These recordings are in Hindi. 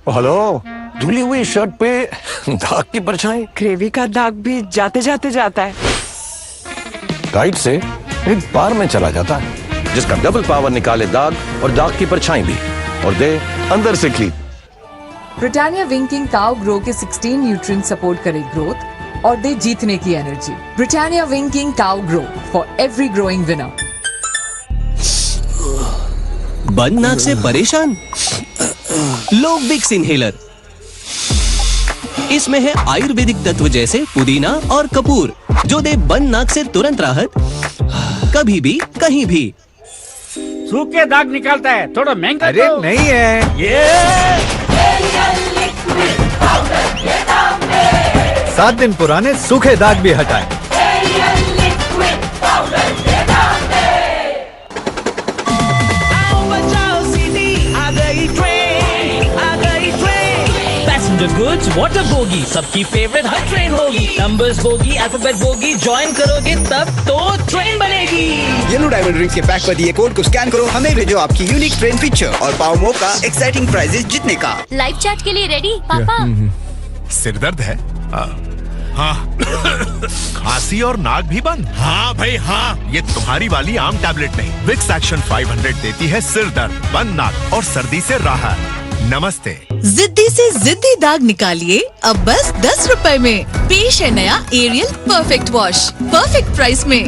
हेलो, धुली हुई शर्ट पे दाग की परछाई। ग्रेवी का दाग भी जाते जाते जाता है। टाइट से एक बार में चला जाता है, जिसका डबल पावर निकाले दाग और दाग की परछाई भी, और दे अंदर से clean. Britannia winking cow grow के 16 न्यूट्रिएंट सपोर्ट करे ग्रोथ और दे जीतने की energy. Britannia winking cow grow for every growing winner. बंद नाक से परेशान? लो विक्स इनहेलर। इसमें है आयुर्वेदिक तत्व जैसे पुदीना और कपूर, जो दे बंद नाक से तुरंत राहत, कभी भी कहीं भी। सूखे दाग निकालता है, थोड़ा महंगा। अरे नहीं है ये 7 दिन पुराने सूखे दाग भी हटाए। गुड्स वाटर बोगी सबकी फेवरेट हर ट्रेन होगी। Numbers bogie, alphabet bogie, join करोगे तब तो ट्रेन बनेगी। येलो डायमंड रिंग के पैक पर दिए कोड को स्कैन करो, हमें भेजो आपकी यूनिक ट्रेन पिक्चर और पाओ मौका एक्साइटिंग प्राइजेस जीतने का। लाइव चैट के लिए रेडी पापा? सिर दर्द है? हाँ। खांसी और नाक भी बंद? हाँ भाई हाँ। ये तुम्हारी वाली आम टैबलेट नहीं, विक्स एक्शन 500 देती है सिर दर्द, बंद नाक और सर्दी से राहत। नमस्ते। जिद्दी से जिद्दी दाग निकालिए अब बस 10 रुपए में। पेश है नया Ariel perfect wash, perfect price में।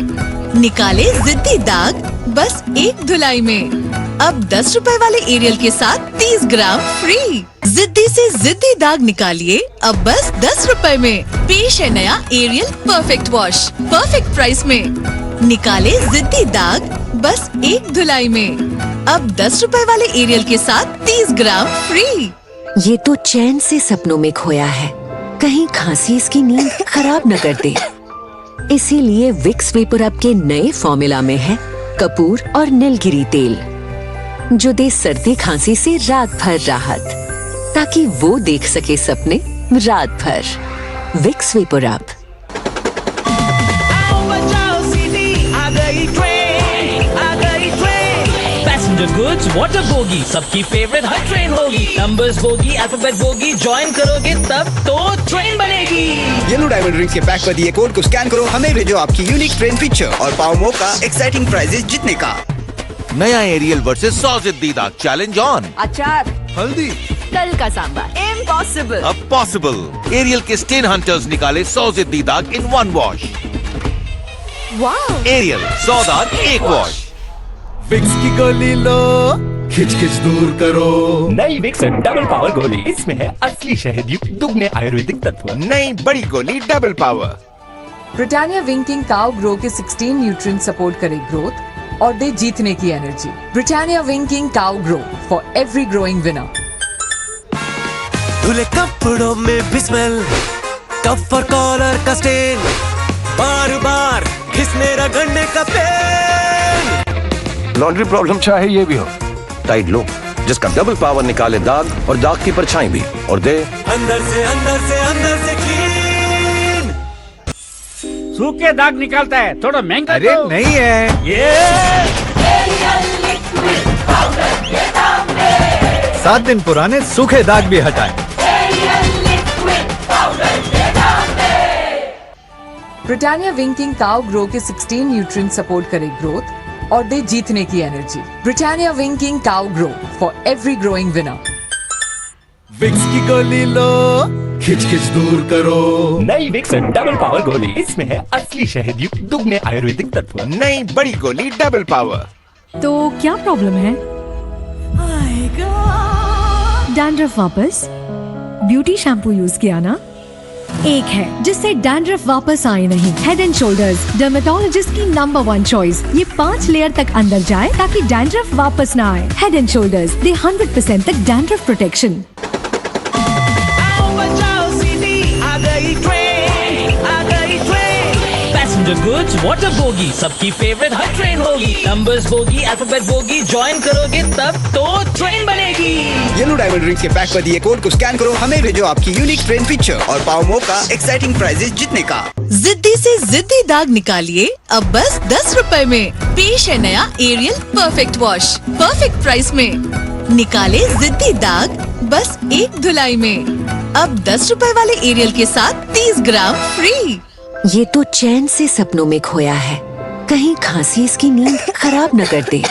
निकाले जिद्दी दाग बस एक धुलाई में। अब 10 रुपए वाले एरियल के साथ 30 ग्राम फ्री। जिद्दी से जिद्दी दाग निकालिए अब बस 10 रुपए में। पेश है नया Ariel perfect wash, perfect price में। निकाले जिद्दी दाग बस एक धुलाई में। अब 10 रुपए वाले एरियल के साथ 30 ग्राम फ्री। ये तो चैन से सपनों में खोया है, कहीं खांसी इसकी नींद खराब न कर दे। इसीलिए विक्स वेपर अप के नए फॉर्मूला में है कपूर और नीलगिरी तेल, जो दे सर्दी खांसी से रात भर राहत, ताकि वो देख सके सपने रात भर। Vicks VapoRub. Goods water bogie सबकी फेवरेट हर ट्रेन होगी। Numbers bogie, alphabet bogie, join करोगे तब तो ट्रेन बनेगी। येलो डायमंड रिंग के पैक पर दिए कोड को स्कैन करो, हमें भेजो आपकी यूनिक ट्रेन पिक्चर और पाओ मौका एक्साइटिंग प्राइजेस जीतने का। नया एरियल वर्सेस 100 जिद्दी दाग चैलेंज ऑन। अचार, हल्दी, कल का सांबर, इम्पॉसिबल। अब पॉसिबल। एरियल के स्टेन हंटर्स निकाले 100 जिद्दी दाग इन 1 वॉश। वाह! एरियल 100 दाग 1 वॉश। विक्स की गोली लो, खिच खिच दूर करो। नई विक्स डबल पावर गोली, इसमें है असली शहद युक्त दुगने आयुर्वेदिक तत्व। नई बड़ी गोली double power. Britannia winking cow grow के 16 न्यूट्रिएंट सपोर्ट करे ग्रोथ और दे जीतने की energy. Britannia winking cow grow for every growing winner. धुले कपड़ों में भी स्मेल, कफ और कॉलर का स्टेन, बार बार घिसने रगड़ने का पेन। लॉन्ड्री प्रॉब्लम चाहे ये भी हो, टाइट लो, जिसका डबल पावर निकाले दाग और दाग की परछाई भी, और दे अंदर से क्लीन। सूखे दाग निकालता है, थोड़ा महंगा। अरे नहीं है ये 7 दिन पुराने सूखे दाग भी हटाए। ब्रिटानिया विंकिंग काउ ग्रो के 16 न्यूट्रिएंट सपोर्ट करे ग्रोथ और दे जीतने की energy. Britannia winking cow grow for every growing winner. Vicks की गोली लो, खिच खिच दूर करो। नई विक्स डबल पावर गोली, इसमें है असली शहद युक्त दुगने आयुर्वेदिक तत्व। नई बड़ी गोली डबल पावर। तो क्या प्रॉब्लम है? डैंड्रफ वापस? ब्यूटी शैम्पू यूज किया ना? एक है जिससे डैंड्रफ वापस आए नहीं। हेड एंड शोल्डर्स, डर्मेटोलॉजिस्ट की नंबर 1 चॉइस। ये 5 लेयर तक अंदर जाए ताकि डैंड्रफ वापस ना आए। हेड एंड शोल्डर्स दे 100% तक dandruff protection. Goods water bogie सबकी फेवरेट हर ट्रेन होगी। Numbers bogie, alphabet bogie, join करोगे तब तो ट्रेन बनेगी। येलो डायमंड रिंग के पैक पर दिए कोड को स्कैन करो, हमें भेजो आपकी यूनिक ट्रेन पिक्चर और पाओ मौका एक्साइटिंग प्राइजेस जीतने का। जिद्दी से जिद्दी दाग निकालिए अब बस 10 रुपए में। पेश है नया Ariel perfect wash, perfect price में। निकाले जिद्दी दाग बस एक धुलाई में। अब 10 रुपए वाले एरियल के साथ 30 ग्राम फ्री। ये तो चैन से सपनों में खोया है, कहीं खांसी इसकी नींद खराब न कर दे।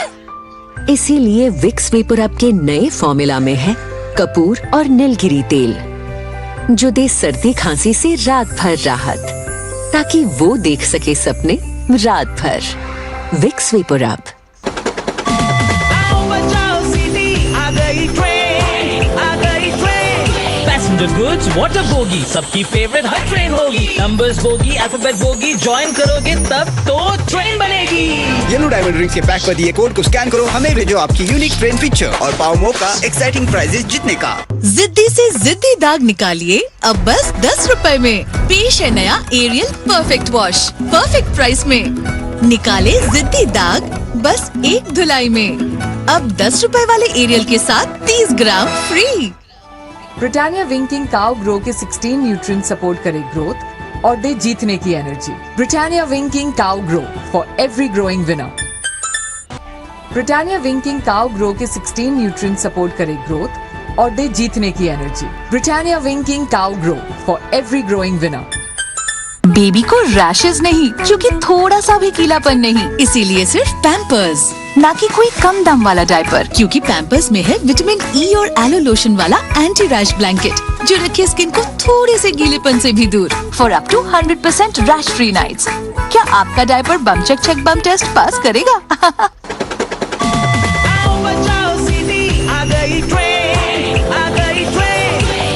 इसीलिए विक्स वेपर अप के नए फॉर्मूला में है कपूर और नीलगिरी तेल, जो दे सर्दी खांसी से रात भर राहत, ताकि वो देख सके सपने रात भर। Vicks VapoRub. Passenger goods water bogie सबकी फेवरेट हर ट्रेन होगी। Numbers bogie alphabet bogie join करोगे तब तो ट्रेन बनेगी। येलो डायमंड रिंग्स के पैक पर दिए कोड को स्कैन करो, हमें भेजो आपकी यूनिक ट्रेन पिक्चर और पाओ मौका एक्साइटिंग प्राइजेस जीतने का। जिद्दी से जिद्दी दाग निकालिए अब बस 10 रुपए में। पेश है नया Ariel perfect wash perfect price में। निकाले जिद्दी दाग बस एक धुलाई में। अब 10 रुपए वाले एरियल के साथ 30 gram free. Britannia winking cow grow के 16 न्यूट्रिएंट सपोर्ट करे ग्रोथ और दे जीतने की energy. Britannia winking cow grow for every growing winner. Britannia winking cow grow के 16 न्यूट्रिएंट सपोर्ट करे ग्रोथ और दे जीतने की energy. Britannia winking cow grow for every growing winner. Baby को रैशेज नहीं, क्योंकि थोड़ा सा भी गीलापन नहीं, इसीलिए सिर्फ पैम्पर्स, ना कि कोई कम दाम वाला डायपर, क्योंकि पैम्पर्स में है विटामिन ई और एलो लोशन वाला एंटी रैश ब्लैंकेट, जो रखे स्किन को थोड़े से गीलेपन से भी दूर for up to 100% rash free nights. क्या आपका diaper bum check bum test pass करेगा?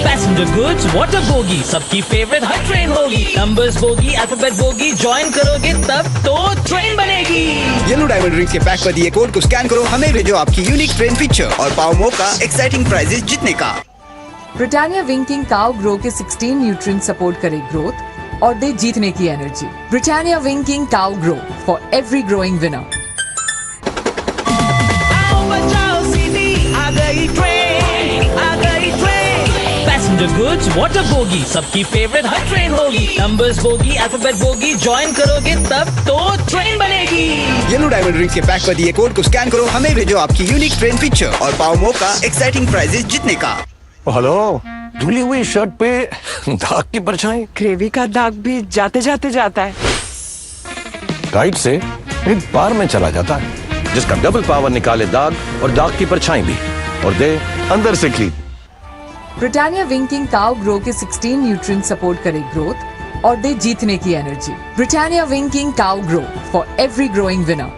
पैसेंजर गुड्स वाटर बोगी सबकी फेवरेट हर ट्रेन होगी। Numbers bogie alphabet bogie join करोगे तब तो ट्रेन बनेगी। येलो डायमंड रिंग्स के पैक पर दिए कोड को स्कैन करो, हमें भेजो आपकी यूनिक ट्रेन पिक्चर और पाओ मौका एक्साइटिंग प्राइजेस जीतने का। ब्रिटानिया विंकिंग काउ ग्रो के 16 न्यूट्रिएंट सपोर्ट करे ग्रोथ और दे जीतने की energy. Britannia winking cow grow for every growing winner. Passenger goods water bogie सबकी फेवरेट हर ट्रेन होगी। Numbers bogie alphabet bogie join करोगे तब तो ट्रेन बनेगी। येलो डायमंड रिंग्स के पैक पर दिए कोड को स्कैन करो, हमें भेजो आपकी यूनिक ट्रेन पिक्चर और पाओ मौका एक्साइटिंग प्राइजेस जीतने का। हेलो, धुली हुई शर्ट पे दाग की परछाई। ग्रेवी का दाग भी जाते जाते जाता है। गाइड से एक बार में चला जाता है, जिसका डबल पावर निकाले दाग और दाग की परछाई भी, और दे अंदर से clean. Britannia winking cow grow के 16 न्यूट्रिएंट सपोर्ट करे ग्रोथ और दे जीतने की energy. Britannia winking cow grow for every growing winner.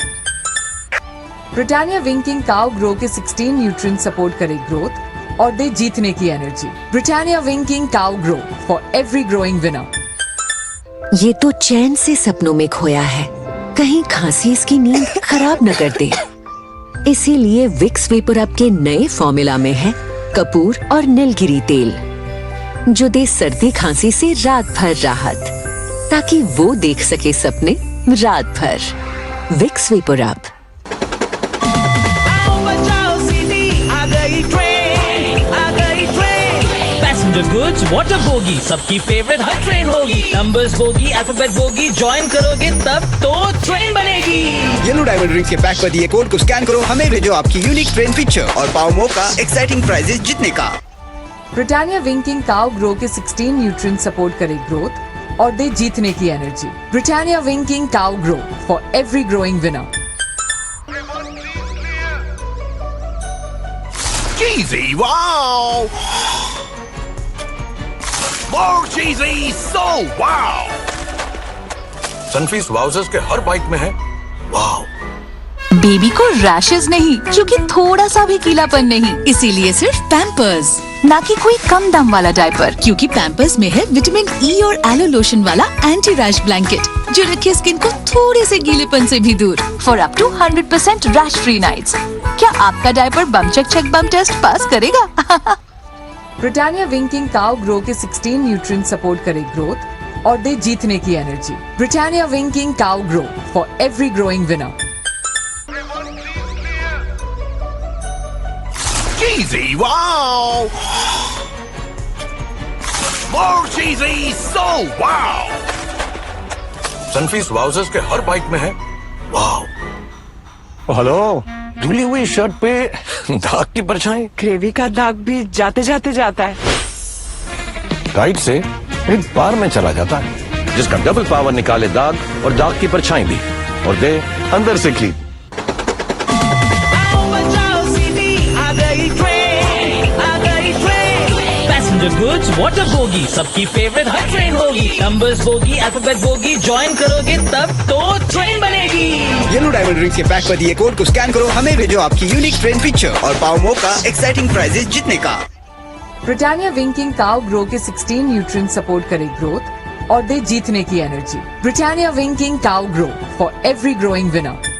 Britannia winking cow grow के 16 न्यूट्रिएंट सपोर्ट करे ग्रोथ और दे जीतने की energy. Britannia winking cow grow for every growing winner. ये तो चैन से सपनों में खोया है, कहीं खांसी इसकी नींद खराब न कर दे। इसीलिए विक्स वेपर अप के नए फॉर्मूला में है कपूर और नीलगिरी तेल, जो दे सर्दी खांसी से रात भर राहत, ताकि वो देख सके सपने रात भर। Vicks VapoRub. Passenger goods water bogie सबकी फेवरेट हर ट्रेन होगी। Numbers bogie alphabet bogie join करोगे तब तो ट्रेन बनेगी। येलो डायमंड रिंग्स के पैक पर दिए कोड को स्कैन करो, हमें भेजो आपकी यूनिक ट्रेन पिक्चर और पाओ मौका एक्साइटिंग प्राइजेस जीतने का। ब्रिटानिया विंकिंग काउ ग्रो के 16 न्यूट्रिएंट सपोर्ट करे ग्रोथ और दे जीतने की energy. Britannia winking cow grow for every growing winner. Cheesy, wow! More cheesy, so wow! Sunfeast wowzers के हर बाइक में है वाव। बेबी को रैशेज नहीं, क्योंकि थोड़ा सा भी गीलापन नहीं, इसीलिए सिर्फ पैम्पर्स, ना कि कोई कम दाम वाला डायपर, क्योंकि पैम्पर्स में है विटामिन ई और एलो लोशन वाला एंटी रैश ब्लैंकेट, जो रखे स्किन को थोड़े से गीलेपन से भी दूर for up to 100% rash free nights. क्या आपका diaper bum check bum test pass करेगा? ब्रिटानिया विंकिंग काउ ग्रो के 16 न्यूट्रिएंट सपोर्ट करे ग्रोथ और दे जीतने की energy. Britannia winking cow grow for every growing winner. Cheesy, wow! More cheesy, so wow! Sunfeast wowzers के हर बाइक में है वाव। हेलो, धुली हुई शर्ट पे दाग की परछाई ग्रेवी का दाग भी जाते जाते जाता है। गाइड से एक बार में चला जाता है, जिसका डबल पावर निकाले दाग और दाग की परछाई भी, और दे अंदर से clean. Passenger goods water bogie, सबकी फेवरेट हर ट्रेन होगी। Numbers bogie, alphabet bogie, join करोगे तब तो ट्रेन बनेगी। येलो डायमंड रिंग्स के पैक पर दिए कोड को स्कैन करो, हमें भेजो आपकी यूनिक ट्रेन पिक्चर और पाओ मौका एक्साइटिंग प्राइजेस जीतने का। ब्रिटानिया विंकिंग काउ ग्रो के 16 न्यूट्रिएंट सपोर्ट करे ग्रोथ और दे जीतने की energy. Britannia winking cow grow for every growing winner.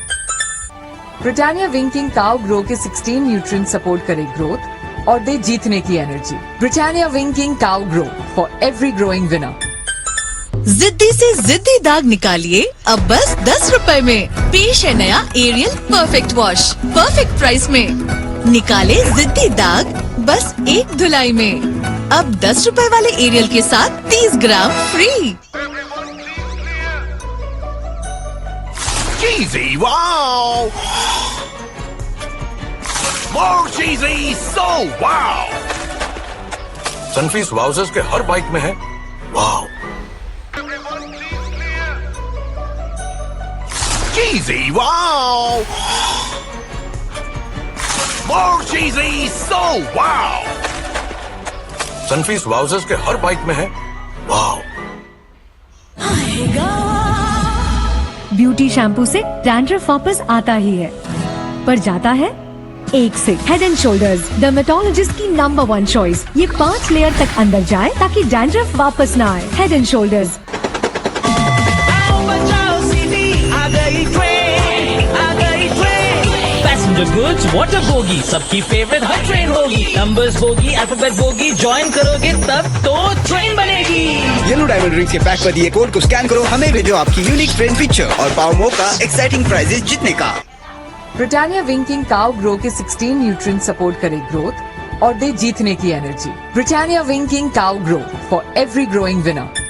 Britannia winking cow grow के 16 न्यूट्रिएंट सपोर्ट करे ग्रोथ और दे जीतने की energy. Britannia winking cow grow for every growing winner. जिद्दी से जिद्दी दाग निकालिए अब बस 10 रुपए में। पेश है नया Ariel perfect wash, perfect price में। निकाले जिद्दी दाग बस एक धुलाई में। अब 10 रुपए वाले एरियल के साथ 30 gram free. Cheesy, wow! More cheesy, so wow! Sunfeast wowzers के हर बाइक में है wow. Cheesy, wow! More cheesy, so wow! Sunfeast wowzers के हर बाइक में है वाव। ब्यूटी शैम्पू से डैंड्रफ वापस आता ही है, पर जाता है एक से। हेड एंड शोल्डर्स डर्मेटोलॉजिस्ट की नंबर 1 चॉइस। ये 5 लेयर तक अंदर जाए ताकि डैंड्रफ वापस ना आए। Head and shoulders. Passenger goods water bogie, सबकी फेवरेट हर ट्रेन होगी। Numbers bogie, alphabet bogie, join करोगे तब तो ट्रेन बनेगी। येलो डायमंड रिंग्स के पैक पर दिए कोड को स्कैन करो, हमें भेजो आपकी यूनिक ट्रेन पिक्चर और पाओ मौका एक्साइटिंग प्राइजेस जीतने का। ब्रिटानिया विंकिंग काउ ग्रो के 16 न्यूट्रिएंट सपोर्ट करे ग्रोथ और दे जीतने की energy. Britannia winking cow grow for every growing winner.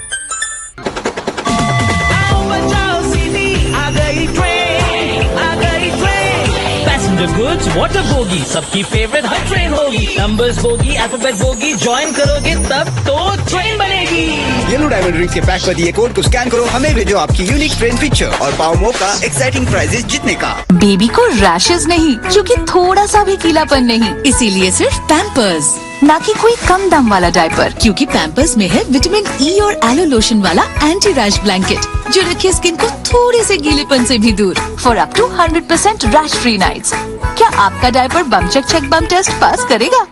Passenger goods water bogie, सबकी फेवरेट हर ट्रेन होगी। Numbers bogie, alphabet bogie, join करोगे तब तो ट्रेन बनेगी। येलो डायमंड रिंग्स के पैक पर दिए कोड को स्कैन करो, हमें भेजो आपकी यूनिक ट्रेन पिक्चर और पाओ मौका एक्साइटिंग प्राइजेस जीतने का। बेबी को रैशेज नहीं, क्योंकि थोड़ा सा भी गीलापन नहीं, इसीलिए सिर्फ पैम्पर्स, ना कि कोई कम दाम वाला डायपर। क्योंकि पैम्पर्स में है विटामिन ई और एलो लोशन वाला एंटी रैश ब्लैंकेट, जो रखे स्किन को थोड़े से गीलेपन से भी दूर for up to 100% rash free nights. क्या आपका diaper bum check bum test pass करेगा?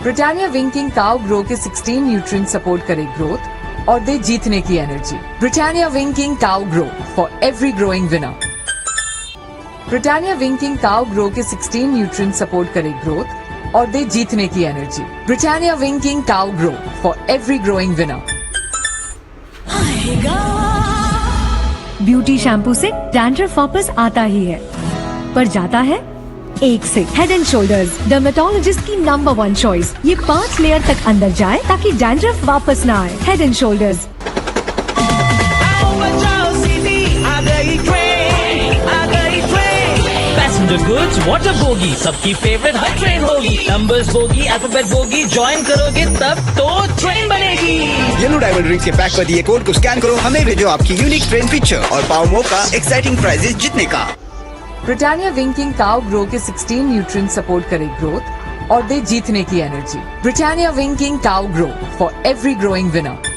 ब्रिटानिया विंकिंग काउ ग्रो के 16 न्यूट्रिएंट सपोर्ट करे ग्रोथ और दे जीतने की energy. Britannia winking cow grow for every growing winner. Britannia winking cow grow के 16 न्यूट्रिएंट सपोर्ट करे ग्रोथ और दे जीतने की energy. Britannia winking cow grow for every growing winner. Beauty shampoo से डैंड्रफ वापस आता ही है, पर जाता है एक से। हेड एंड शोल्डर्स डर्मेटोलॉजिस्ट की नंबर 1 चॉइस। ये 5 लेयर तक अंदर जाए ताकि डैंड्रफ वापस ना आए। Head and shoulders. Passenger goods water bogie, सबकी फेवरेट हर ट्रेन होगी। Numbers bogie, alphabet bogie, join करोगे तब तो ट्रेन बनेगी। येलो डायमंड रिंग्स के पैक पर दिए कोड को स्कैन करो, हमें भेजो आपकी यूनिक ट्रेन पिक्चर और पाओ मौका एक्साइटिंग प्राइजेस जीतने का। ब्रिटानिया विंकिंग काउ ग्रो के 16 न्यूट्रिएंट सपोर्ट करे ग्रोथ और दे जीतने की energy. Britannia winking cow grow for every growing winner.